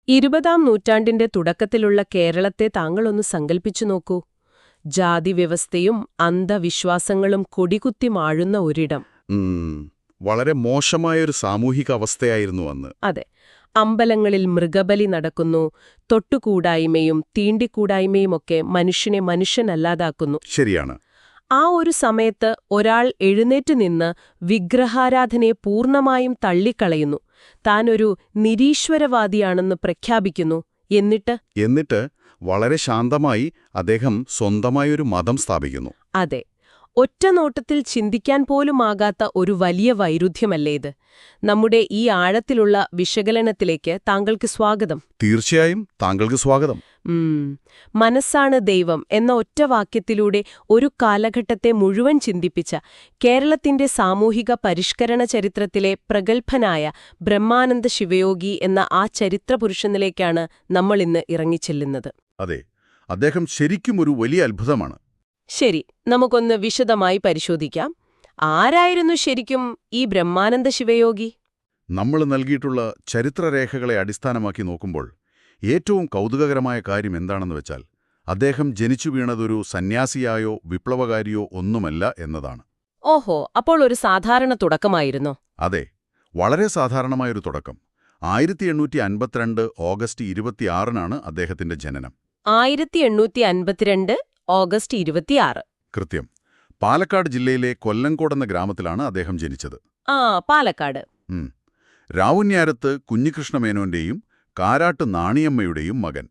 20-ാം നൂറ്റാണ്ടിന്റെ തുടക്കത്തിലുള്ള കേരളത്തെ താങ്കളൊന്ന് സങ്കൽപ്പിച്ചു നോക്കൂ. ജാതിവ്യവസ്ഥയും അന്ധവിശ്വാസങ്ങളും കൊടികുത്തി മാഴുന്ന ഒരിടം. വളരെ മോശമായൊരു സാമൂഹിക അവസ്ഥയായിരുന്നു അന്ന്. അതെ. അമ്പലങ്ങളിൽ മൃഗബലി നടക്കുന്നു, തൊട്ടുകൂടായ്മയും തീണ്ടിക്കൂടായ്മയുമൊക്കെ മനുഷ്യനെ മനുഷ്യനല്ലാതാക്കുന്നു. ശരിയാണ്. ആ ഒരു സമയത്ത് ഒരാൾ എഴുന്നേറ്റ് നിന്ന് വിഗ്രഹാരാധനയെ പൂർണ്ണമായും തള്ളിക്കളയുന്നു. താനൊരു നിരീശ്വരവാദിയാണെന്ന് പ്രഖ്യാപിക്കുന്നു. എന്നിട്ട് വളരെ ശാന്തമായി അദ്ദേഹം സ്വന്തമായൊരു മതം സ്ഥാപിക്കുന്നു. അതെ. ഒറ്റനോട്ടത്തിൽ ചിന്തിക്കാൻ പോലുമാകാത്ത ഒരു വലിയ വൈരുദ്ധ്യമല്ലേ ഇത്? നമ്മുടെ ഈ ആഴത്തിലുള്ള വിശകലനത്തിലേക്ക് താങ്കൾക്ക് സ്വാഗതം. തീർച്ചയായും താങ്കൾക്ക് സ്വാഗതം. മനസ്സാണ് ദൈവം എന്ന ഒറ്റവാക്യത്തിലൂടെ ഒരു കാലഘട്ടത്തെ മുഴുവൻ ചിന്തിപ്പിച്ച കേരളത്തിന്റെ സാമൂഹിക പരിഷ്കരണ ചരിത്രത്തിലെ പ്രഗത്ഭനായ ബ്രഹ്മാനന്ദ ശിവയോഗി എന്ന ആ ചരിത്രപുരുഷനിലേക്കാണ് നമ്മളിന്ന് ഇറങ്ങിച്ചെല്ലുന്നത്. അതെ, അദ്ദേഹം ശരിക്കും ഒരു വലിയ അത്ഭുതമാണ്. ശരി, നമുക്കൊന്ന് വിശദമായി പരിശോധിക്കാം. ആരായിരുന്നു ശരിക്കും ഈ ബ്രഹ്മാനന്ദ ശിവയോഗി? നമ്മൾ നൽകിയിട്ടുള്ള ചരിത്രരേഖകളെ അടിസ്ഥാനമാക്കി നോക്കുമ്പോൾ ഏറ്റവും കൗതുകകരമായ കാര്യം എന്താണെന്ന് വെച്ചാൽ അദ്ദേഹം ജനിച്ചു വീണതൊരു സന്യാസിയായോ വിപ്ലവകാരിയോ ഒന്നുമല്ല എന്നതാണ്. ഓഹോ, അപ്പോൾ ഒരു സാധാരണ തുടക്കമായിരുന്നോ? അതെ, വളരെ സാധാരണമായൊരു തുടക്കം. 1852 ഓഗസ്റ്റ് 26-നാണ് അദ്ദേഹത്തിന്റെ ജനനം. 1852 ഓഗസ്റ്റ് 26. കൃത്യം. പാലക്കാട് ജില്ലയിലെ കൊല്ലങ്കോട് എന്ന ഗ്രാമത്തിലാണ് അദ്ദേഹം ജനിച്ചത്. പാലക്കാട്. രാവുണ്യാരത്ത് കുഞ്ഞികൃഷ്ണമേനോന്റെയും കാരാട്ട് നാണിയമ്മയുടെയും മകൻ.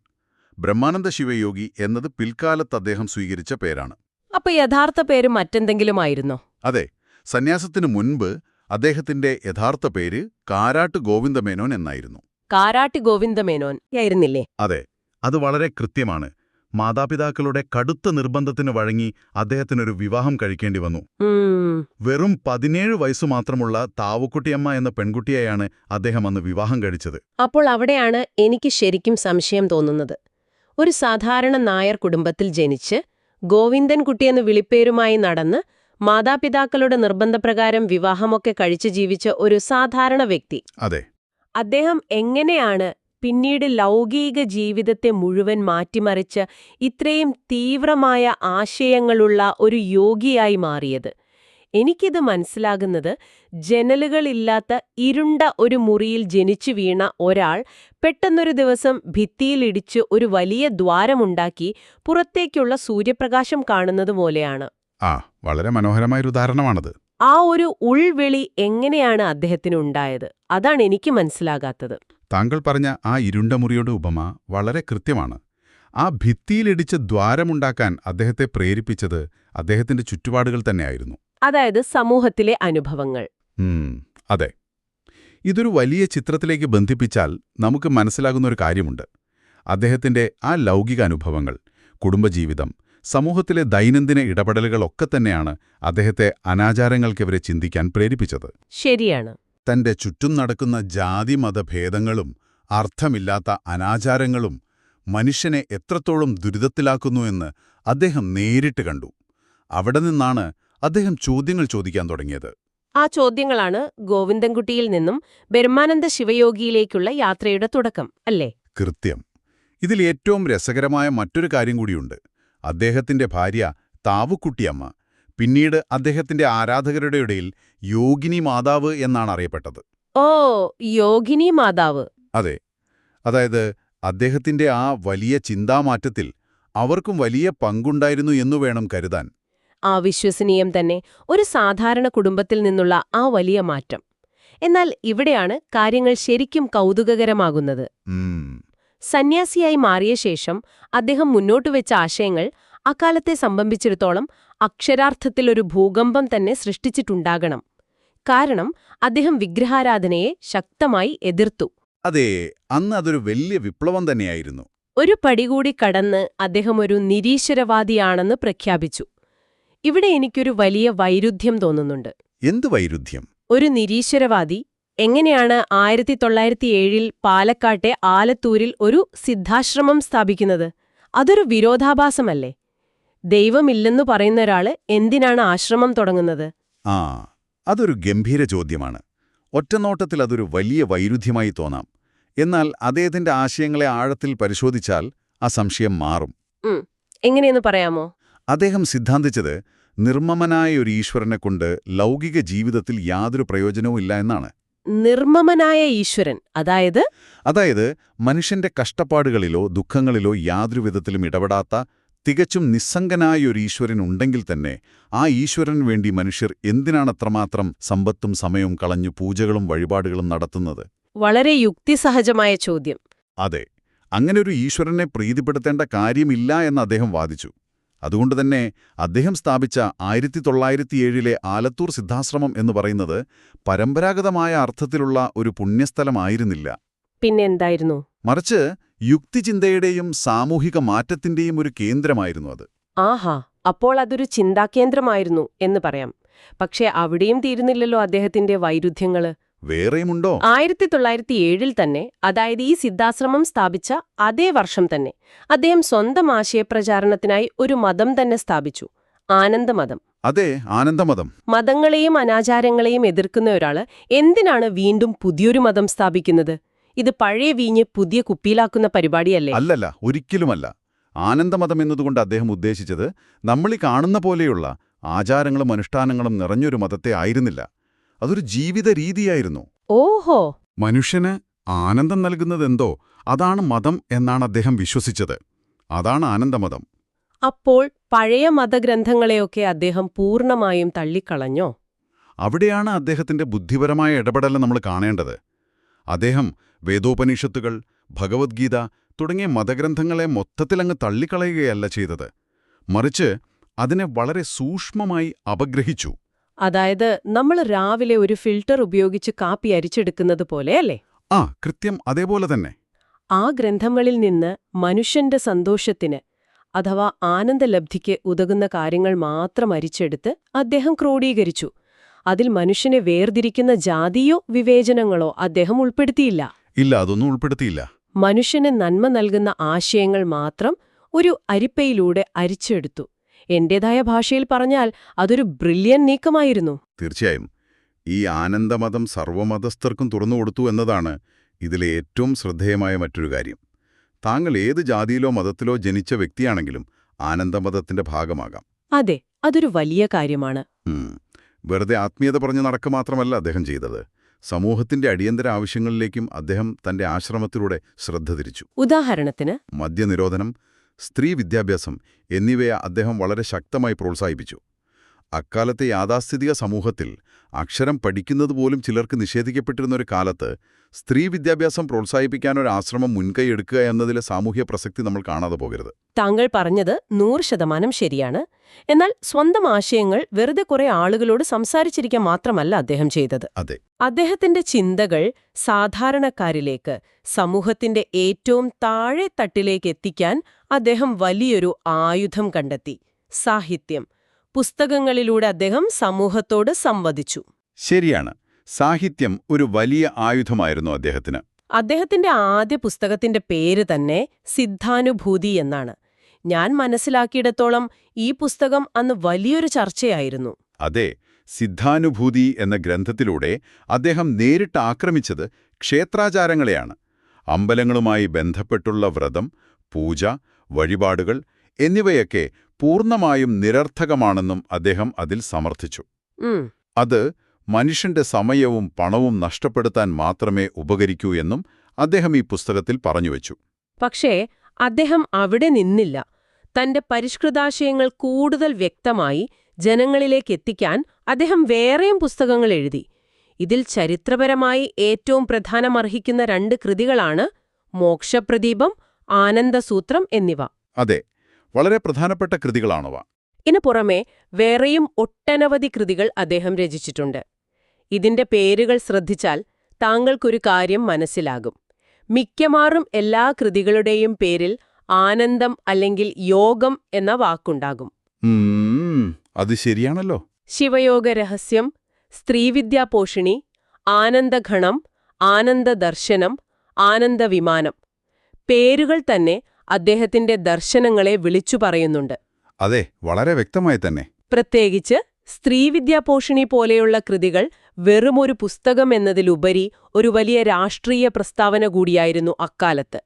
ബ്രഹ്മാനന്ദ ശിവയോഗി എന്നത് പിൽക്കാലത്ത് അദ്ദേഹം സ്വീകരിച്ച പേരാണ്. അപ്പൊ യഥാർത്ഥ പേര് മറ്റെന്തെങ്കിലുമായിരുന്നോ? അതെ, സന്യാസത്തിനു മുൻപ് അദ്ദേഹത്തിന്റെ യഥാർത്ഥ പേര് കാരാട്ട് ഗോവിന്ദമേനോൻ എന്നായിരുന്നു. കാരാട്ട് ഗോവിന്ദമേനോൻ ആയിരുന്നില്ലേ? അതെ, അത് വളരെ കൃത്യമാണ്. മാതാപിതാക്കളുടെ കടുത്ത നിർബന്ധത്തിന് വഴങ്ങി അദ്ദേഹത്തിനൊരു വിവാഹം കഴിക്കേണ്ടി വന്നു. വെറും 17 വയസ്സു മാത്രമുള്ള താവുക്കുട്ടിയമ്മ എന്ന പെൺകുട്ടിയെയാണ് അദ്ദേഹം അന്ന് വിവാഹം കഴിച്ചത്. അപ്പോൾ അവിടെയാണ് എനിക്ക് ശരിക്കും സംശയം തോന്നുന്നത്. ഒരു സാധാരണ നായർ കുടുംബത്തിൽ ജനിച്ച് ഗോവിന്ദൻകുട്ടിയെന്ന് വിളിപ്പേരുമായി നടന്ന് മാതാപിതാക്കളുടെ നിർബന്ധപ്രകാരം വിവാഹമൊക്കെ കഴിച്ചു ജീവിച്ച ഒരു സാധാരണ വ്യക്തി. അതെ. അദ്ദേഹം എങ്ങനെയാണ് പിന്നീട് ലൗകിക ജീവിതത്തെ മുഴുവൻ മാറ്റിമറിച്ച് ഇത്രയും തീവ്രമായ ആശയങ്ങളുള്ള ഒരു യോഗിയായി മാറിയത്? എനിക്കിത് മനസ്സിലാകുന്നത്, ജനലുകളില്ലാത്ത ഇരുണ്ട ഒരു മുറിയിൽ ജനിച്ചു വീണ ഒരാൾ പെട്ടെന്നൊരു ദിവസം ഭിത്തിയിലിടിച്ച് ഒരു വലിയ ദ്വാരമുണ്ടാക്കി പുറത്തേക്കുള്ള സൂര്യപ്രകാശം കാണുന്നതുപോലെയാണ്. വളരെ മനോഹരമായൊരു ഉദാഹരണമാണത്. ആ ഒരു ഉൾവിളി എങ്ങനെയാണ് അദ്ദേഹത്തിനുണ്ടായത്? അതാണ് എനിക്ക് മനസ്സിലാകാത്തത്. താങ്കൾ പറഞ്ഞ ആ ഇരുണ്ട മുറിയുടെ ഉപമ വളരെ കൃത്യമാണ്. ആ ഭിത്തിയിലിടിച്ച് ദ്വാരമുണ്ടാക്കാൻ അദ്ദേഹത്തെ പ്രേരിപ്പിച്ചത് അദ്ദേഹത്തിന്റെ ചുറ്റുപാടുകൾ തന്നെയായിരുന്നു. അതായത് സമൂഹത്തിലെ അനുഭവങ്ങൾ. അതെ. ഇതൊരു വലിയ ചിത്രത്തിലേക്ക് ബന്ധിപ്പിച്ചാൽ നമുക്ക് മനസ്സിലാകുന്നൊരു കാര്യമുണ്ട്. അദ്ദേഹത്തിന്റെ ആ ലൗകിക അനുഭവങ്ങൾ, കുടുംബജീവിതം, സമൂഹത്തിലെ ദൈനംദിന ഇടപെടലുകളൊക്കെ തന്നെയാണ് അദ്ദേഹത്തെ അനാചാരങ്ങൾക്കെതിരെ ചിന്തിക്കാൻ പ്രേരിപ്പിച്ചത്. ശരിയാണ്. തന്റെ ചുറ്റും നടക്കുന്ന ജാതിമതഭേദങ്ങളും അർത്ഥമില്ലാത്ത അനാചാരങ്ങളും മനുഷ്യനെ എത്രത്തോളം ദുരിതത്തിലാക്കുന്നുവെന്ന് അദ്ദേഹം നേരിട്ട് കണ്ടു. അവിടെ നിന്നാണ് അദ്ദേഹം ചോദ്യങ്ങൾ ചോദിക്കാൻ തുടങ്ങിയത്. ആ ചോദ്യങ്ങളാണ് ഗോവിന്ദൻകുട്ടിയിൽ നിന്നും ബ്രഹ്മാനന്ദ ശിവയോഗിയിലേക്കുള്ള യാത്രയുടെ തുടക്കം, അല്ലേ? കൃത്യം. ഇതിൽ ഏറ്റവും രസകരമായ മറ്റൊരു കാര്യം കൂടിയുണ്ട്. അദ്ദേഹത്തിന്റെ ഭാര്യ താവുക്കുട്ടിയമ്മ പിന്നീട് അദ്ദേഹത്തിന്റെ ആരാധകരുടെ ഇടയിൽ യോഗിനി മാതാവ് എന്നാണ് അറിയപ്പെട്ടത്. യോഗിനി മാതാവ്. അതെ, അതായത് അദ്ദേഹത്തിന്റെ ആ വലിയ ചിന്താമാറ്റത്തിൽ അവർക്കും വലിയ പങ്കുണ്ടായിരുന്നു എന്നു വേണം കരുതാൻ. അവിശ്വസനീയം തന്നെ, ഒരു സാധാരണ കുടുംബത്തിൽ നിന്നുള്ള ആ വലിയ മാറ്റം. എന്നാൽ ഇവിടെയാണ് കാര്യങ്ങൾ ശരിക്കും കൗതുകകരമാകുന്നത്. സന്യാസിയായി മാറിയ ശേഷം അദ്ദേഹം മുന്നോട്ടുവെച്ച ആശയങ്ങൾ അക്കാലത്തെ സംബന്ധിച്ചിടത്തോളം അക്ഷരാർത്ഥത്തിലൊരു ഭൂകമ്പം തന്നെ സൃഷ്ടിച്ചിട്ടുണ്ടാകണം. കാരണം അദ്ദേഹം വിഗ്രഹാരാധനയെ ശക്തമായി എതിർത്തു. അതെ, അന്ന് അതൊരു വലിയ വിപ്ലവം തന്നെയായിരുന്നു. ഒരു പടികൂടി കടന്ന് അദ്ദേഹം ഒരു നിരീശ്വരവാദിയാണെന്ന് പ്രഖ്യാപിച്ചു. ഇവിടെ എനിക്കൊരു വലിയ വൈരുദ്ധ്യം തോന്നുന്നുണ്ട്. എന്ത് വൈരുദ്ധ്യം? ഒരു നിരീശ്വരവാദി എങ്ങനെയാണ് 1907 പാലക്കാട്ടെ ആലത്തൂരിൽ ഒരു സിദ്ധാശ്രമം സ്ഥാപിക്കുന്നത്? അതൊരു വിരോധാഭാസമല്ലേ? ദൈവമില്ലെന്നു പറയുന്ന ഒരാള് എന്തിനാണ് ആശ്രമം തുടങ്ങുന്നത്? അതൊരു ഗംഭീര ചോദ്യമാണ്. ഒറ്റനോട്ടത്തിൽ അതൊരു വലിയ വൈരുദ്ധ്യമായി തോന്നാം. എന്നാൽ അദ്ദേഹത്തിന്റെ ആശയങ്ങളെ ആഴത്തിൽ പരിശോധിച്ചാൽ ആ സംശയം മാറും. എങ്ങനെയെന്ന് പറയാമോ? അദ്ദേഹം സിദ്ധാന്തിച്ചത് നിർമ്മമനായ ഒരു ഈശ്വരനെക്കൊണ്ട് ലൗകിക ജീവിതത്തിൽ യാതൊരു പ്രയോജനവും ഇല്ല എന്നാണ്. നിർമ്മമനായ ഈശ്വരൻ, അതായത് മനുഷ്യന്റെ കഷ്ടപ്പാടുകളിലോ ദുഃഖങ്ങളിലോ യാതൊരു വിധത്തിലും ഇടപെടാത്ത തികച്ചും നിസ്സംഗനായ ഒരു ഈശ്വരൻ ഉണ്ടെങ്കിൽ തന്നെ ആ ഈശ്വരന് വേണ്ടി മനുഷ്യർ എന്തിനാണ് അത്രമാത്രം സമ്പത്തും സമയവും കളഞ്ഞു പൂജകളും വഴിപാടുകളും നടത്തുന്നത്? വളരെ യുക്തിസഹജമായ ചോദ്യം. അതെ, അങ്ങനൊരു ഈശ്വരനെ പ്രീതിപ്പെടുത്തേണ്ട കാര്യമില്ല എന്ന് അദ്ദേഹം വാദിച്ചു. അതുകൊണ്ടുതന്നെ അദ്ദേഹം സ്ഥാപിച്ച 1907 ആലത്തൂർ സിദ്ധാശ്രമം എന്ന് പറയുന്നത് പരമ്പരാഗതമായ അർത്ഥത്തിലുള്ള ഒരു പുണ്യസ്ഥലമായിരുന്നില്ല. പിന്നെന്തായിരുന്നു? മറിച്ച് യുക്തിചിന്തയുടെയും സാമൂഹിക മാറ്റത്തിന്റെയും ഒരു കേന്ദ്രമായിരുന്നു അത്. ആഹാ, അപ്പോൾ അതൊരു ചിന്താകേന്ദ്രമായിരുന്നു എന്ന് പറയാം. പക്ഷേ അവിടെയും തീരുന്നില്ലല്ലോ അദ്ദേഹത്തിന്റെ വൈരുദ്ധ്യങ്ങള്. വേറെയുമുണ്ടോ? 1907 തന്നെ, അതായത് ഈ സിദ്ധാശ്രമം സ്ഥാപിച്ച അതേ വർഷം തന്നെ, അദ്ദേഹം സ്വന്തം ആശയപ്രചാരണത്തിനായി ഒരു മതം തന്നെ സ്ഥാപിച്ചു, ആനന്ദമതം. അതെ, ആനന്ദമതം. മതങ്ങളെയും അനാചാരങ്ങളെയും എതിർക്കുന്ന ഒരാള് എന്തിനാണ് വീണ്ടും പുതിയൊരു മതം സ്ഥാപിക്കുന്നത്? ഇത് പഴയ വീഞ്ഞ് പുതിയ കുപ്പിയിലാക്കുന്ന പരിപാടിയല്ലേ? അല്ലല്ല, ഒരിക്കലുമല്ല. ആനന്ദമതം എന്നതുകൊണ്ട് അദ്ദേഹം ഉദ്ദേശിച്ചത് നമ്മളീ കാണുന്ന പോലെയുള്ള ആചാരങ്ങളും അനുഷ്ഠാനങ്ങളും നിറഞ്ഞൊരു മതത്തെ ആയിരുന്നില്ല. അതൊരു ജീവിത രീതിയായിരുന്നു. ഓഹോ! മനുഷ്യന് ആനന്ദം നൽകുന്നതെന്തോ അതാണ് മതം എന്നാണ് അദ്ദേഹം വിശ്വസിച്ചത്. അതാണ് ആനന്ദമതം. അപ്പോൾ പഴയ മതഗ്രന്ഥങ്ങളെയൊക്കെ അദ്ദേഹം പൂർണ്ണമായും തള്ളിക്കളഞ്ഞോ? അവിടെയാണ് അദ്ദേഹത്തിന്റെ ബുദ്ധിപരമായ ഇടപെടൽ നമ്മൾ കാണേണ്ടത്. അദ്ദേഹം വേദോപനിഷത്തുകൾ, ഭഗവത്ഗീത തുടങ്ങിയ മതഗ്രന്ഥങ്ങളെ മൊത്തത്തിലങ്ങ് തള്ളിക്കളയുകയല്ല ചെയ്തത്. മറിച്ച് അതിനെ വളരെ സൂക്ഷ്മമായി അപഗ്രഹിച്ചു. അതായത് നമ്മൾ രാവിലെ ഒരു ഫിൽട്ടർ ഉപയോഗിച്ച് കാപ്പി അരിച്ചെടുക്കുന്നത് പോലെയല്ലേ? കൃത്യം അതേപോലെ തന്നെ. ആ ഗ്രന്ഥങ്ങളിൽ നിന്ന് മനുഷ്യന്റെ സന്തോഷത്തിന് അഥവാ ആനന്ദലബ്ധിക്ക് ഉതകുന്ന കാര്യങ്ങൾ മാത്രം അരിച്ചെടുത്ത് അദ്ദേഹം ക്രോഡീകരിച്ചു. അതിൽ മനുഷ്യനെ വേർതിരിക്കുന്ന ജാതിയോ വിവേചനങ്ങളോ അദ്ദേഹം ഉൾപ്പെടുത്തിയില്ല. ഇല്ല, അതൊന്നും ഉൾപ്പെടുത്തിയില്ല. മനുഷ്യന് നന്മ നൽകുന്ന ആശയങ്ങൾ മാത്രം ഒരു അരിപ്പയിലൂടെ അരിച്ചെടുത്തു. എന്റേതായ ഭാഷയിൽ പറഞ്ഞാൽ അതൊരു ബ്രില്യൻ നീക്കമായിരുന്നു. തീർച്ചയായും. ഈ ആനന്ദമതം സർവ്വമതസ്ഥർക്കും തുറന്നുകൊടുത്തു എന്നതാണ് ഇതിലെ ഏറ്റവും ശ്രദ്ധേയമായ മറ്റൊരു കാര്യം. താങ്കൾ ഏത് ജാതിയിലോ മതത്തിലോ ജനിച്ച വ്യക്തിയാണെങ്കിലും ആനന്ദമതത്തിന്റെ ഭാഗമാകാം. അതെ, അതൊരു വലിയ കാര്യമാണ്. വെറുതെ ആത്മീയത പറഞ്ഞു നടക്കുക മാത്രമല്ല അദ്ദേഹം ചെയ്തത്. സമൂഹത്തിന്റെ അടിയന്തര ആവശ്യങ്ങളിലേക്കും അദ്ദേഹം തന്റെ ആശ്രമത്തിലൂടെ ശ്രദ്ധ തിരിച്ചു. ഉദാഹരണത്തിന് മദ്യനിരോധനം, സ്ത്രീ വിദ്യാഭ്യാസം എന്നിവയെ അദ്ദേഹം വളരെ ശക്തമായി പ്രോത്സാഹിപ്പിച്ചു. അക്കാലത്തെ യാഥാസ്ഥിതിക സമൂഹത്തിൽ അക്ഷരം പഠിക്കുന്നതുപോലും ചിലർക്ക് നിഷേധിക്കപ്പെട്ടിരുന്നൊരു കാലത്ത് സ്ത്രീ വിദ്യാഭ്യാസം പ്രോത്സാഹിപ്പിക്കാനൊരു ആശ്രമം മുൻകൈയെടുക്കുക എന്നതിലെ സാമൂഹ്യ പ്രസക്തി നമ്മൾ കാണാതെ പോകരുത്. താങ്കൾ പറഞ്ഞത് 100% ശരിയാണ്. എന്നാൽ സ്വന്തം ആശയങ്ങൾ വെറുതെ കുറെ ആളുകളോട് സംസാരിച്ചിരിക്കാൻ മാത്രമല്ല അദ്ദേഹം ചെയ്തത്. അതെ, അദ്ദേഹത്തിന്റെ ചിന്തകൾ സാധാരണക്കാരിലേക്ക്, സമൂഹത്തിന്റെ ഏറ്റവും താഴെ തട്ടിലേക്ക് എത്തിക്കാൻ അദ്ദേഹം വലിയൊരു ആയുധം കണ്ടെത്തി: സാഹിത്യം. പുസ്തകങ്ങളിലൂടെ അദ്ദേഹം സമൂഹത്തോട് സംവദിച്ചു. ശരിയാണ്. സാഹിത്യം ഒരു വലിയ ആയുധമായിരുന്നു അദ്ദേഹത്തിന്. അദ്ദേഹത്തിന്റെ ആദ്യ പുസ്തകത്തിന്റെ പേര് തന്നെ സിദ്ധാനുഭൂതി എന്നാണ്. ഞാൻ മനസ്സിലാക്കിയിടത്തോളം ഈ പുസ്തകം അന്ന് വലിയൊരു ചർച്ചയായിരുന്നു. അതെ, സിദ്ധാനുഭൂതി എന്ന ഗ്രന്ഥത്തിലൂടെ അദ്ദേഹം നേരിട്ട് ആക്രമിച്ചത് ക്ഷേത്രാചാരങ്ങളെയാണ്. അമ്പലങ്ങളുമായി ബന്ധപ്പെട്ടുള്ള വ്രതം, പൂജ, വഴിപാടുകൾ എന്നിവയൊക്കെ പൂർണ്ണമായും നിരർത്ഥകമാണെന്നും അദ്ദേഹം അതിൽ സമർത്ഥിച്ചു. അത് മനുഷ്യന്റെ സമയവും പണവും നഷ്ടപ്പെടുത്താൻ മാത്രമേ ഉപകരിക്കൂ എന്നും അദ്ദേഹം ഈ പുസ്തകത്തിൽ പറഞ്ഞുവച്ചു. പക്ഷേ അദ്ദേഹം അവിടെ നിന്നില്ല. തന്റെ പരിഷ്കൃതാശയങ്ങൾ കൂടുതൽ വ്യക്തമായി ജനങ്ങളിലേക്കെത്തിക്കാൻ അദ്ദേഹം വേറെയും പുസ്തകങ്ങൾ എഴുതി. ഇതിൽ ചരിത്രപരമായി ഏറ്റവും പ്രധാനമർഹിക്കുന്ന 2 കൃതികളാണ് മോക്ഷപ്രദീപം, ആനന്ദസൂത്രം എന്നിവ. അതെ, വളരെ പ്രധാനപ്പെട്ട കൃതികളാണവ. ഇതിനു പുറമെ വേറെയും ഒട്ടനവധി കൃതികൾ അദ്ദേഹം രചിച്ചിട്ടുണ്ട്. ഇതിന്റെ പേരുകൾ ശ്രദ്ധിച്ചാൽ താങ്കൾക്കൊരു കാര്യം മനസ്സിലാകും. മിക്കവാറും എല്ലാ കൃതികളുടെയും പേരിൽ ആനന്ദം അല്ലെങ്കിൽ യോഗം എന്ന വാക്കുണ്ടാകും. അത് ശരിയാണല്ലോ. ശിവയോഗരഹസ്യം, സ്ത്രീവിദ്യാപോഷിണി, ആനന്ദഘണം, ആനന്ദദർശനം, ആനന്ദവിമാനം. പേരുകൾ തന്നെ അദ്ദേഹത്തിന്റെ ദർശനങ്ങളെ വിളിച്ചു പറയുന്നുണ്ട്. അതെ, വളരെ വ്യക്തമായി തന്നെ. പ്രത്യേകിച്ച് സ്ത്രീവിദ്യാപോഷിണി പോലെയുള്ള കൃതികൾ വെറുമൊരു പുസ്തകം എന്നതിലുപരി ഒരു വലിയ രാഷ്ട്രീയ പ്രസ്താവന കൂടിയായിരുന്നു അക്കാലത്ത്.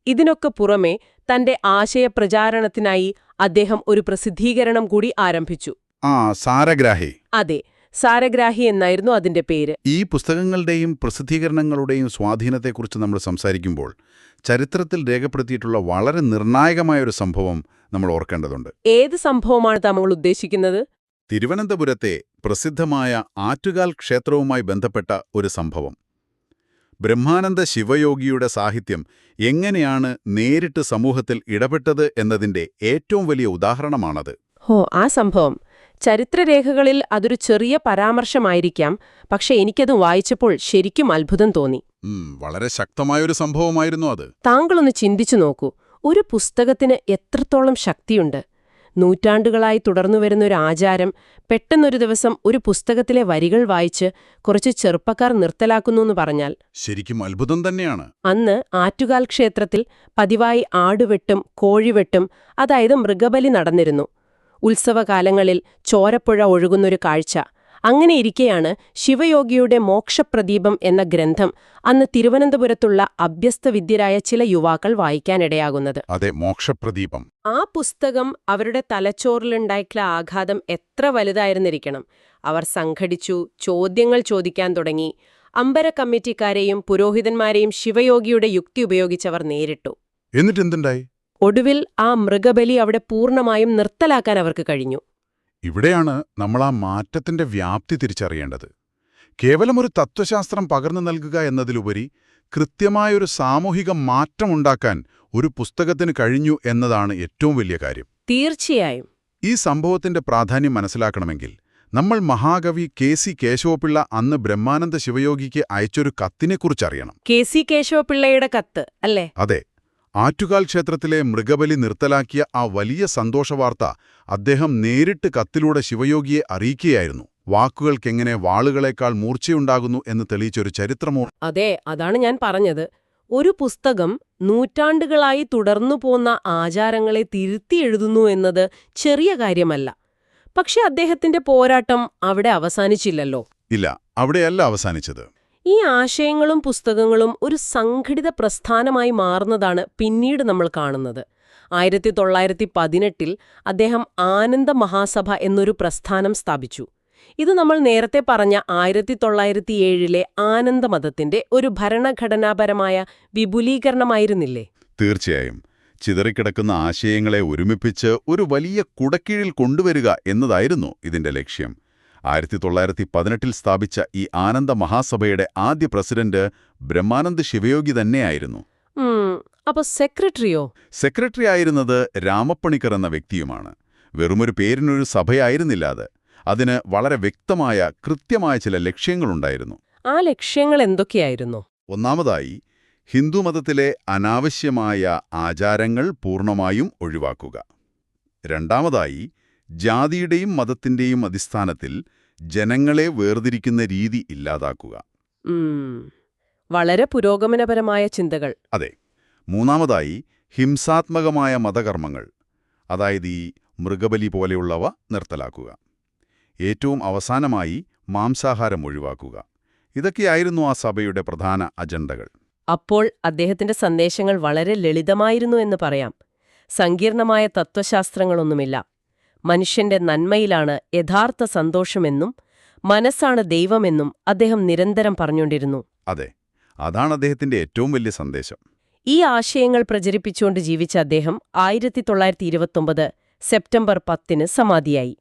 ഇതിനൊക്കെ പുറമെ തന്റെ ആശയപ്രചാരണത്തിനായി അദ്ദേഹം ഒരു പ്രസിദ്ധീകരണം കൂടി ആരംഭിച്ചു. സാരഗ്രാഹി. അതെ, സാരഗ്രാഹി എന്നായിരുന്നു അതിന്റെ പേര്. ഈ പുസ്തകങ്ങളുടെയും പ്രസിദ്ധീകരണങ്ങളുടെയും സ്വാധീനത്തെക്കുറിച്ച് നമ്മൾ സംസാരിക്കുമ്പോൾ ചരിത്രത്തിൽ രേഖപ്പെടുത്തിയിട്ടുള്ള വളരെ നിർണായകമായൊരു സംഭവം നമ്മൾ ഓർക്കേണ്ടതുണ്ട്. ഏത് സംഭവമാണ് നമ്മൾ ഉദ്ദേശിക്കുന്നത്? തിരുവനന്തപുരത്തെ പ്രസിദ്ധമായ ആറ്റുകാൽ ക്ഷേത്രവുമായി ബന്ധപ്പെട്ട ഒരു സംഭവം. ബ്രഹ്മാനന്ദ ശിവയോഗിയുടെ സാഹിത്യം എങ്ങനെയാണ് നേരിട്ട് സമൂഹത്തിൽ ഇടപെട്ടത് എന്നതിന്റെ ഏറ്റവും വലിയ ഉദാഹരണമാണത്. ആ സംഭവം ചരിത്രരേഖകളിൽ അതൊരു ചെറിയ പരാമർശമായിരിക്കാം, പക്ഷെ എനിക്കത് വായിച്ചപ്പോൾ ശരിക്കും അത്ഭുതം തോന്നി. വളരെ ശക്തമായൊരു സംഭവമായിരുന്നു അത്. താങ്കളൊന്ന് ചിന്തിച്ചു നോക്കൂ, ഒരു പുസ്തകത്തിന് എത്രത്തോളം ശക്തിയുണ്ട്. നൂറ്റാണ്ടുകളായി തുടർന്നുവരുന്നൊരു ആചാരം പെട്ടെന്നൊരു ദിവസം ഒരു പുസ്തകത്തിലെ വരികൾ വായിച്ച് കുറച്ച് ചെറുപ്പക്കാർ നിർത്തലാക്കുന്നുവെന്ന് പറഞ്ഞാൽ ശരിക്കും അത്ഭുതം തന്നെയാണ്. അന്ന് ആറ്റുകാൽ ക്ഷേത്രത്തിൽ പതിവായി ആടുവെട്ടും കോഴിവെട്ടും, അതായത് മൃഗബലി നടന്നിരുന്നു. ഉത്സവകാലങ്ങളിൽ ചോരപ്പുഴ ഒഴുകുന്നൊരു കാഴ്ച. അങ്ങനെയിരിക്കെയാണ് ശിവയോഗിയുടെ മോക്ഷപ്രദീപം എന്ന ഗ്രന്ഥം അന്ന് തിരുവനന്തപുരത്തുള്ള അഭ്യസ്തവിദ്യരായ ചില യുവാക്കൾ വായിക്കാനിടയാകുന്നത്. അതെ, മോക്ഷപ്രദീപം. ആ പുസ്തകം അവരുടെ തലച്ചോറിലുണ്ടായിട്ടുള്ള ആഘാതം എത്ര വലുതായിരുന്നിരിക്കണം. അവർ സംഘടിച്ചു, ചോദ്യങ്ങൾ ചോദിക്കാൻ തുടങ്ങി. അമ്പര കമ്മിറ്റിക്കാരെയും പുരോഹിതന്മാരെയും ശിവയോഗിയുടെ യുക്തി ഉപയോഗിച്ചവർ നേരിട്ടു. എന്നിട്ടെന്തുണ്ടായി? ഒടുവിൽ ആ മൃഗബലി അവിടെ പൂർണ്ണമായും നിർത്തലാക്കാൻ അവർക്ക് കഴിഞ്ഞു. ഇവിടെയാണ് നമ്മൾ ആ മാറ്റത്തിന്റെ വ്യാപ്തി തിരിച്ചറിയേണ്ടത്. കേവലം ഒരു തത്വശാസ്ത്രം പകർന്നു നൽകുക എന്നതിലുപരി കൃത്യമായൊരു സാമൂഹിക മാറ്റമുണ്ടാക്കാൻ ഒരു പുസ്തകത്തിന് കഴിഞ്ഞു എന്നതാണ് ഏറ്റവും വലിയ കാര്യം. തീർച്ചയായും. ഈ സംഭവത്തിന്റെ പ്രാധാന്യം മനസ്സിലാക്കണമെങ്കിൽ നമ്മൾ മഹാകവി കെ.സി. കേശവപിള്ള അന്ന് ബ്രഹ്മാനന്ദ ശിവയോഗിക്ക് അയച്ചൊരു കത്തിനെക്കുറിച്ചറിയണം. കെ.സി. കേശവപിള്ളയുടെ കത്ത് അല്ലേ? അതെ. ആറ്റുകാൽ ക്ഷേത്രത്തിലെ മൃഗബലി നിർത്തലാക്കിയ ആ വലിയ സന്തോഷവാർത്ത അദ്ദേഹം നേരിട്ട് കത്തിലൂടെ ശിവയോഗിയെ അറിയിക്കുകയായിരുന്നു. വാക്കുകൾക്കെങ്ങനെ വാളുകളേക്കാൾ മൂർച്ചയുണ്ടാകുന്നു എന്ന് തെളിയിച്ചൊരു ചരിത്രമോ. അതെ, അതാണ് ഞാൻ പറഞ്ഞത്. ഒരു പുസ്തകം നൂറ്റാണ്ടുകളായി തുടർന്നു പോന്ന ആചാരങ്ങളെ തിരുത്തി എഴുതുന്നു എന്നത് ചെറിയ കാര്യമല്ല. പക്ഷെ അദ്ദേഹത്തിന്റെ പോരാട്ടം അവിടെ അവസാനിച്ചില്ലല്ലോ. ഇല്ല, അവിടെയല്ല അവസാനിച്ചത്. ഈ ആശയങ്ങളും പുസ്തകങ്ങളും ഒരു സംഘടിത പ്രസ്ഥാനമായി മാറുന്നതാണ് പിന്നീട് നമ്മൾ കാണുന്നത്. 1918 അദ്ദേഹം ആനന്ദ മഹാസഭ എന്നൊരു പ്രസ്ഥാനം സ്ഥാപിച്ചു. ഇത് നമ്മൾ നേരത്തെ പറഞ്ഞ 1907 ആനന്ദമതത്തിന്റെ ഒരു ഭരണഘടനാപരമായ വിപുലീകരണമായിരുന്നില്ലേ? തീർച്ചയായും. ചിതറിക്കിടക്കുന്ന ആശയങ്ങളെ ഒരുമിപ്പിച്ച് ഒരു വലിയ കുടക്കീഴിൽ കൊണ്ടുവരിക എന്നതായിരുന്നു ഇതിന്റെ ലക്ഷ്യം. 1918 സ്ഥാപിച്ച ഈ ആനന്ദ മഹാസഭയുടെ ആദ്യ പ്രസിഡന്റ് ബ്രഹ്മാനന്ദ ശിവയോഗി തന്നെയായിരുന്നു. അപ്പൊ സെക്രട്ടറിയോ? സെക്രട്ടറി ആയിരുന്നത് രാമപ്പണിക്കർ എന്ന വ്യക്തിയുമാണ്. വെറുമൊരു പേരിനൊരു സഭയായിരുന്നില്ല അത്. അതിന് വളരെ വ്യക്തമായ കൃത്യമായ ചില ലക്ഷ്യങ്ങളുണ്ടായിരുന്നു. ആ ലക്ഷ്യങ്ങൾ എന്തൊക്കെയായിരുന്നു? ഒന്നാമതായി, ഹിന്ദുമതത്തിലെ അനാവശ്യമായ ആചാരങ്ങൾ പൂർണ്ണമായും ഒഴിവാക്കുക. രണ്ടാമതായി, ജാതിയുടെയും മതത്തിന്റെയും അടിസ്ഥാനത്തിൽ ജനങ്ങളെ വേർതിരിക്കുന്ന രീതി ഇല്ലാതാക്കുക. വളരെ പുരോഗമനപരമായ ചിന്തകൾ. അതെ. മൂന്നാമതായി, ഹിംസാത്മകമായ മതകർമ്മങ്ങൾ, അതായത് ഈ മൃഗബലി പോലെയുള്ളവ നിർത്തലാക്കുക. ഏറ്റവും അവസാനമായി, മാംസാഹാരം ഒഴിവാക്കുക. ഇതൊക്കെയായിരുന്നു ആ സഭയുടെ പ്രധാന അജണ്ടകൾ. അപ്പോൾ അദ്ദേഹത്തിന്റെ സന്ദേശങ്ങൾ വളരെ ലളിതമായിരുന്നു എന്ന് പറയാം. സങ്കീർണമായ തത്വശാസ്ത്രങ്ങളൊന്നുമില്ല. മനുഷ്യന്റെ നന്മയിലാണ് യഥാർത്ഥ സന്തോഷമെന്നും മനസ്സാണ് ദൈവമെന്നും അദ്ദേഹം നിരന്തരം പറഞ്ഞുകൊണ്ടിരുന്നു. അതെ, അതാണ് അദ്ദേഹത്തിന്റെ ഏറ്റവും വലിയ സന്ദേശം. ഈ ആശയങ്ങൾ പ്രചരിപ്പിച്ചുകൊണ്ട് ജീവിച്ച അദ്ദേഹം 1929 സെപ്റ്റംബർ 10 സമാധിയായി.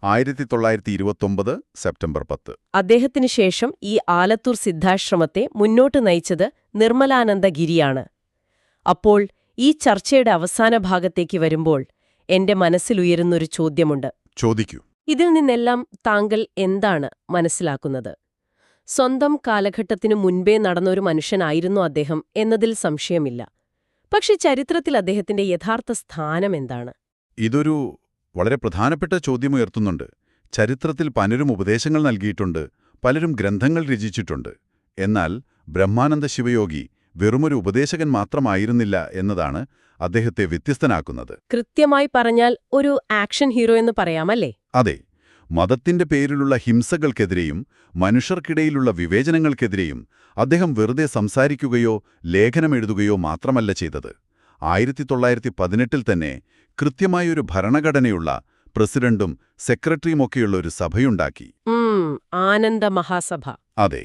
1929 സെപ്റ്റംബർ 10. അദ്ദേഹത്തിനു ശേഷം ഈ ആലത്തൂർ സിദ്ധാശ്രമത്തെ മുന്നോട്ട് നയിച്ചത് നിർമ്മലാനന്ദ ഗിരിയാണ്. അപ്പോൾ ഈ ചർച്ചയുടെ അവസാന ഭാഗത്തേക്ക് വരുമ്പോൾ എന്റെ മനസ്സിലുയരുന്നൊരു ചോദ്യമുണ്ട്. ചോദിക്കൂ. ഇതിൽ നിന്നെല്ലാം താങ്കൾ എന്താണ് മനസ്സിലാക്കുന്നത്? സ്വന്തം കാലഘട്ടത്തിനു മുൻപേ നടന്നൊരു മനുഷ്യനായിരുന്നു അദ്ദേഹം എന്നതിൽ സംശയമില്ല. പക്ഷെ ചരിത്രത്തിൽ അദ്ദേഹത്തിന്റെ യഥാർത്ഥ സ്ഥാനം എന്താണ്? ഇതൊരു വളരെ പ്രധാനപ്പെട്ട ചോദ്യമുയർത്തുന്നുണ്ട്. ചരിത്രത്തിൽ പലരും ഉപദേശങ്ങൾ നൽകിയിട്ടുണ്ട്, പലരും ഗ്രന്ഥങ്ങൾ രചിച്ചിട്ടുണ്ട്. എന്നാൽ ബ്രഹ്മാനന്ദ ശിവയോഗി വെറുമൊരു ഉപദേശകൻ മാത്രമായിരുന്നില്ല എന്നതാണ് അദ്ദേഹത്തെ വ്യത്യസ്തനാക്കുന്നത്. കൃത്യമായി പറഞ്ഞാൽ ഒരു ആക്ഷൻ ഹീറോ എന്ന് പറയാമല്ലേ? അതെ. മതത്തിന്റെ പേരിലുള്ള ഹിംസകൾക്കെതിരെയും മനുഷ്യർക്കിടയിലുള്ള വിവേചനങ്ങൾക്കെതിരെയും അദ്ദേഹം വെറുതെ സംസാരിക്കുകയോ ലേഖനമെഴുതുകയോ മാത്രമല്ല ചെയ്തത്. 1918 തന്നെ കൃത്യമായൊരു ഭരണഘടനയുള്ള പ്രസിഡന്റും സെക്രട്ടറിയുമൊക്കെയുള്ള ഒരു സഭയുണ്ടാക്കി. ആനന്ദ മഹാസഭ. അതെ,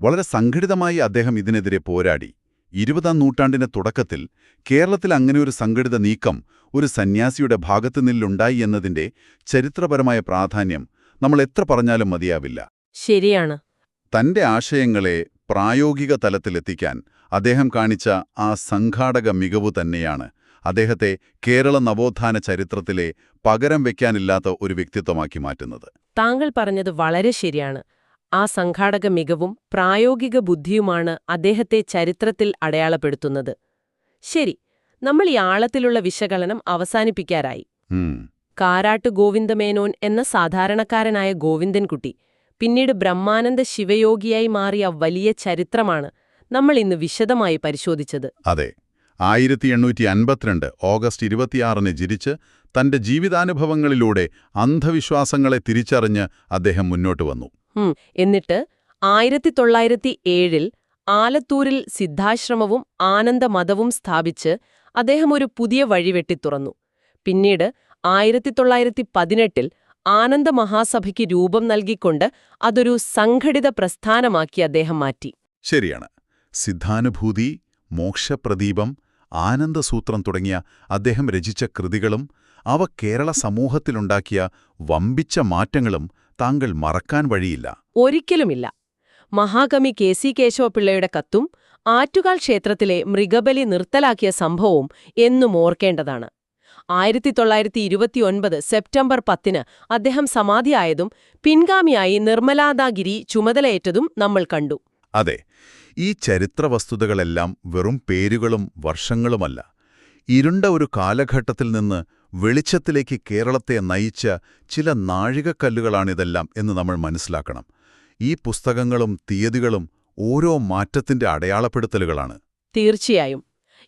വളരെ സംഘടിതമായി അദ്ദേഹം ഇതിനെതിരെ പോരാടി. 20ാം നൂറ്റാണ്ടിന്റെ തുടക്കത്തിൽ കേരളത്തിൽ അങ്ങനെയൊരു സംഘടിത നീക്കം ഒരു സന്യാസിയുടെ ഭാഗത്തുനിന്നുണ്ടായി എന്നതിന്റെ ചരിത്രപരമായ പ്രാധാന്യം നമ്മൾ എത്ര പറഞ്ഞാലും മതിയാവില്ല. ശരിയാണ്. തന്റെ ആശയങ്ങളെ പ്രായോഗിക തലത്തിലെത്തിക്കാൻ അദ്ദേഹം കാണിച്ച ആ സംഘാടക മികവു തന്നെയാണ് അദ്ദേഹത്തെ കേരള നവോത്ഥാന ചരിത്രത്തിലെ പകരം വയ്ക്കാനില്ലാത്ത ഒരു വ്യക്തിത്വമാക്കി മാറ്റുന്നത്. താങ്കൾ പറഞ്ഞത് വളരെ ശരിയാണ്. ആ സംഘാടക മികവും പ്രായോഗിക ബുദ്ധിയുമാണ് അദ്ദേഹത്തെ ചരിത്രത്തിൽ അടയാളപ്പെടുത്തുന്നത്. ശരി, നമ്മൾ ഈ ആഴത്തിലുള്ള വിശകലനം അവസാനിപ്പിക്കാറായി. കാരാട്ട് ഗോവിന്ദമേനോൻ എന്ന സാധാരണക്കാരനായ ഗോവിന്ദൻകുട്ടി പിന്നീട് ബ്രഹ്മാനന്ദ ശിവയോഗിയായി മാറിയ വലിയ ചരിത്രമാണ് നമ്മൾ ഇന്ന് വിശദമായി പരിശോധിച്ചത്. അതെ, 1852 ഓഗസ്റ്റ് 26 ജനിച്ച് തന്റെ ജീവിതാനുഭവങ്ങളിലൂടെ അന്ധവിശ്വാസങ്ങളെ തിരിച്ചറിഞ്ഞ് അദ്ദേഹം മുന്നോട്ട് വന്നു. എന്നിട്ട് 1907 ആലത്തൂരിൽ സിദ്ധാശ്രമവും ആനന്ദമതവും സ്ഥാപിച്ച് അദ്ദേഹം ഒരു പുതിയ വഴി വെട്ടിത്തുറന്നു. പിന്നീട് 1918 ആനന്ദ മഹാസഭയ്ക്ക് രൂപം നൽകിക്കൊണ്ട് അതൊരു സംഘടിത പ്രസ്ഥാനമാക്കി അദ്ദേഹം മാറ്റി. ശരിയാണ്. സിദ്ധാനുഭൂതി, മോക്ഷപ്രദീപം, ആനന്ദസൂത്രം തുടങ്ങിയ അദ്ദേഹം രചിച്ച കൃതികളും അവ കേരള സമൂഹത്തിലുണ്ടാക്കിയ വമ്പിച്ച മാറ്റങ്ങളും താങ്കൾ മറക്കാൻ വഴിയില്ല. ഒരിക്കലുമില്ല. മഹാകവി KC കേശവപിള്ളയുടെ കത്തും ആറ്റുകാൽ ക്ഷേത്രത്തിലെ മൃഗബലി നിർത്തലാക്കിയ സംഭവവും എന്നും ഓർക്കേണ്ടതാണ്. 1929 സെപ്റ്റംബർ 10 അദ്ദേഹം സമാധിയായതും പിൻഗാമിയായി നിർമ്മലാദാഗിരി ചുമതലയേറ്റതും നമ്മൾ കണ്ടു. അതെ, ഈ ചരിത്ര വസ്തുതകളെല്ലാം വെറും പേരുകളും വർഷങ്ങളുമല്ല. ഇരുണ്ട ഒരു കാലഘട്ടത്തിൽ നിന്ന് വെളിച്ചത്തിലേക്ക് കേരളത്തെ നയിച്ച ചില നാഴികക്കല്ലുകളാണിതെല്ലാം എന്ന് നമ്മൾ മനസ്സിലാക്കണം. ഈ പുസ്തകങ്ങളും തീയതികളും ഓരോ മാറ്റത്തിന്റെ അടയാളപ്പെടുത്തലുകളാണ്. തീർച്ചയായും.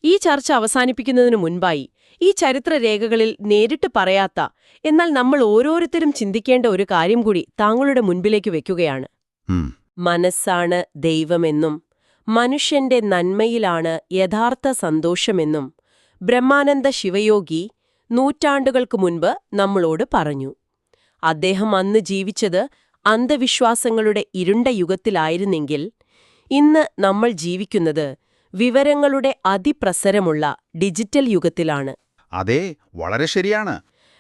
ഈ ചർച്ച അവസാനിപ്പിക്കുന്നതിനു മുൻപായി ഈ ചരിത്രരേഖകളിൽ നേരിട്ട് പറയാത്ത, എന്നാൽ നമ്മൾ ഓരോരുത്തരും ചിന്തിക്കേണ്ട ഒരു കാര്യം കൂടി താങ്കളുടെ മുൻപിലേക്ക് വെക്കുകയാണ്. മനസ്സാണ് ദൈവമെന്നും മനുഷ്യന്റെ നന്മയിലാണ് യഥാർത്ഥ സന്തോഷമെന്നും ബ്രഹ്മാനന്ദ ശിവയോഗി നൂറ്റാണ്ടുകൾക്ക് മുൻപ് നമ്മളോട് പറഞ്ഞു. അദ്ദേഹം അന്ന് ജീവിച്ചത് അന്ധവിശ്വാസങ്ങളുടെ ഇരുണ്ട യുഗത്തിലായിരുന്നെങ്കിൽ ഇന്ന് നമ്മൾ ജീവിക്കുന്നത് വിവരങ്ങളുടെ അതിപ്രസരമുള്ള ഡിജിറ്റൽ യുഗത്തിലാണ്. അതെ, വളരെ ശരിയാണ്.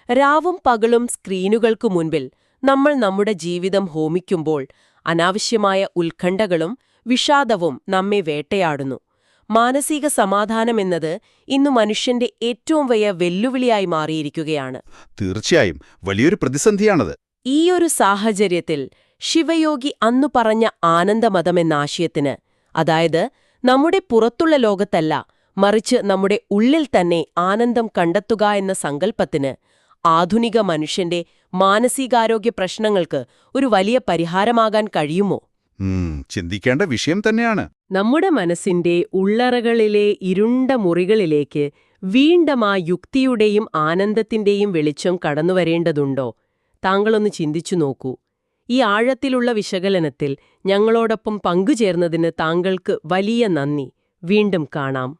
രാവും പകലും സ്ക്രീനുകൾക്കു മുൻപിൽ നമ്മൾ നമ്മുടെ ജീവിതം ഹോമിക്കുമ്പോൾ അനാവശ്യമായ ഉത്കണ്ഠകളും വിഷാദവും നമ്മെ വേട്ടയാടുന്നു. മാനസിക സമാധാനമെന്നത് ഇന്നു മനുഷ്യന്റെ ഏറ്റവും വലിയ വെല്ലുവിളിയായി മാറിയിരിക്കുകയാണ്. തീർച്ചയായും വലിയൊരു പ്രതിസന്ധിയാണത്. ഈയൊരു സാഹചര്യത്തിൽ ശിവയോഗി അന്നു പറഞ്ഞ ആനന്ദമതമെന്ന ആശയത്തിന്, അതായത് നമ്മുടെ പുറത്തുള്ള ലോകത്തല്ല മറിച്ച് നമ്മുടെ ഉള്ളിൽ തന്നെ ആനന്ദം കണ്ടെത്തുക എന്ന സങ്കല്പത്തിന്, ആധുനിക മനുഷ്യന്റെ മാനസികാരോഗ്യ പ്രശ്നങ്ങൾക്ക് ഒരു വലിയ പരിഹാരമാകാൻ കഴിയുമോ? ചിന്തിക്കേണ്ട വിഷയം തന്നെയാണ്. നമ്മുടെ മനസ്സിന്റെ ഉള്ളറകളിലെ ഇരുണ്ട മുറികളിലേക്ക് വീണ്ടും ആ യുക്തിയുടെയും ആനന്ദത്തിന്റെയും വെളിച്ചം കടന്നുവരേണ്ടതുണ്ടോ? താങ്കളൊന്ന് ചിന്തിച്ചു നോക്കൂ. ഈ ആഴത്തിലുള്ള വിശകലനത്തിൽ ഞങ്ങളോടൊപ്പം പങ്കുചേർന്നതിന് താങ്കൾക്ക് വലിയ നന്ദി. വീണ്ടും കാണാം.